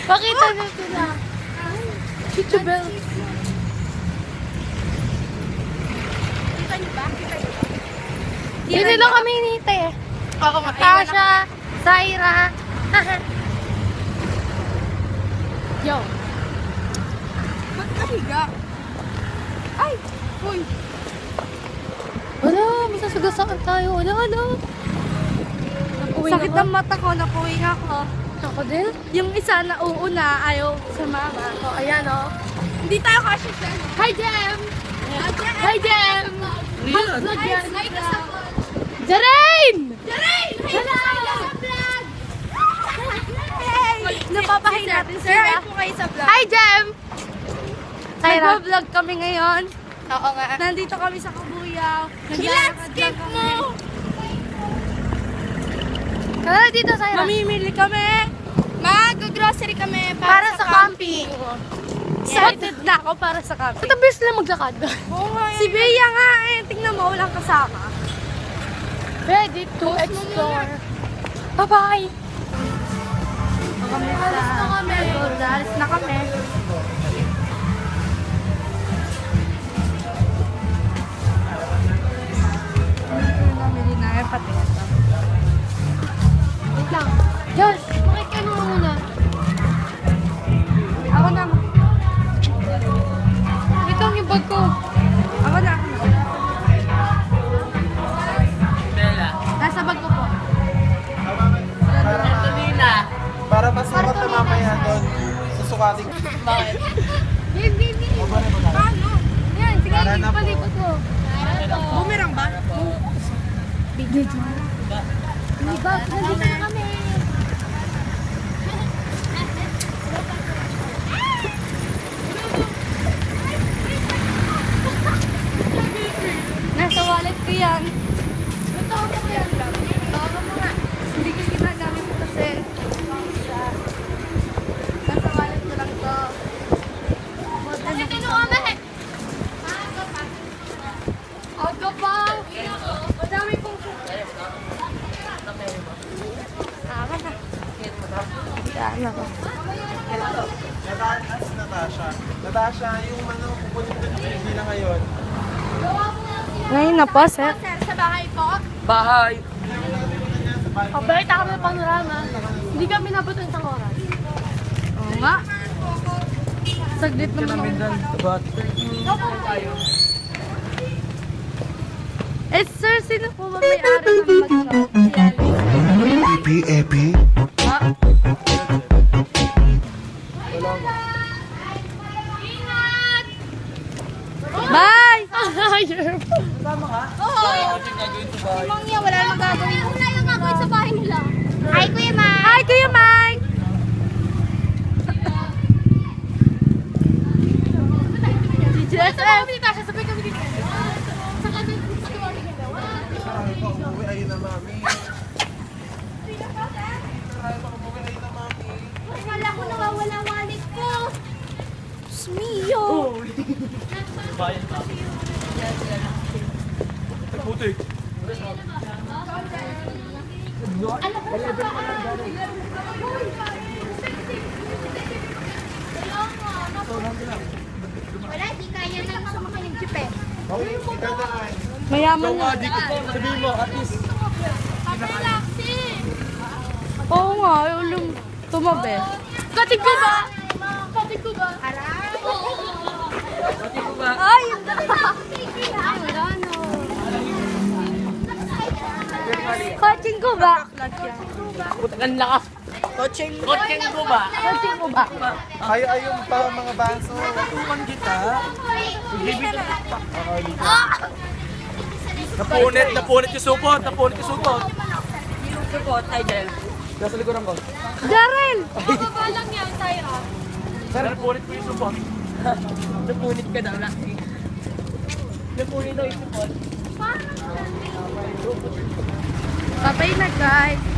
Pakita na sila. Chicho Bell. Kita niyo ba? Kita niyo ba? Yun lang kami hinihintay eh. Oo nga. Tasha, Zaira. Yo. Ba't kahiga? Ay! Uy! Wala, masasagasaan tayo. Wala. Sakit ang mata ko, napuwing ako. Ako din? Yung isa na uuna, ayaw sa mama. Oh, ayan oh. Hindi tayo kasi dyan. Hi, Jem! Hi, Jem! Vlog yan. Hi, kasabot! Jaren! Jaren! Hello! Napapahin natin sila. Sir, po kayo sa vlog. Hi, Jem! Zaira. Nagpa-vlog kami ngayon. Oo nga. Nandito kami sa Kabuyaw. Let's skip mo! Kaya dito, Zaira. Mamimili kami. Mag-grocery kami Para sa camping. Excited na ako para sa camping. Ba't ang bilis na maglakad? Oo nga. Si Bea nga eh. Tingnan mo, walang kasama. Ready to explore. Bye-bye! Alis na kami. Alis na kami. Namili na yung pati. Wait lang. Josh, makikano mo muna. Ako na. Wait lang yung bag ko. Ako na. Nasa bag ko po. Para masukat na mamaya doon, susukatin. Bakit? Baby! Paano? Yan, sige, Para na po. palipot mo. Bumirang ba? Video dyan. May bag, nandito na kami. Nasa wallet ko yan. Tawag mo yan. Tawag mo nga. Hindi ko ginagamit kasi. Nasa wallet ko lang to. Kasi kami. Aga pa. Madami pong Tama na. Daan ako. Natasha, yung ano, pupunta ko hindi na ngayon. Ngayon na po, sir. Sir, sa bahay po. Bahay! Pabalita kami ng panorama. Hindi kami nabutan sa oras. Oo nga. Saglit naman ako. About Eh, sir, sino po ba may-ari ng mag-shop? Epi. Bye! Mang niya, wala namang gagawin. Wala yung gagawin sa bahay nila. Hi, Kuya Ma. Hi, Kuya Mike! Sa kami dito, sabay kami dito. Sa kami dito. umuwi, ayun na mami. Umuwi, ayun na mami. Wala ko nawawala wallet ko. Smio! Putik. Wala, di kaya na sumakay yung jeep eh. Okay, kita na ay. Mayaman na. Sabihin mo, at least. Kapelaksi. Oo nga, yung tumabi. Katig ko ba? Katig ko ba? Ay! Ay, wala no. Coaching ko ba? Putakan lakas. Coaching ko ba? Coaching ko ba? Ayun pa mga baso. Tutukan kita. Napunit yung supot. Supot, ay Jel. Nasa likuran ko. Darren! Baba lang yan, Zaira. Napunit ko yung supot. Napunit ka daw, Laki. Napunit daw yung supot. Babay na, guys.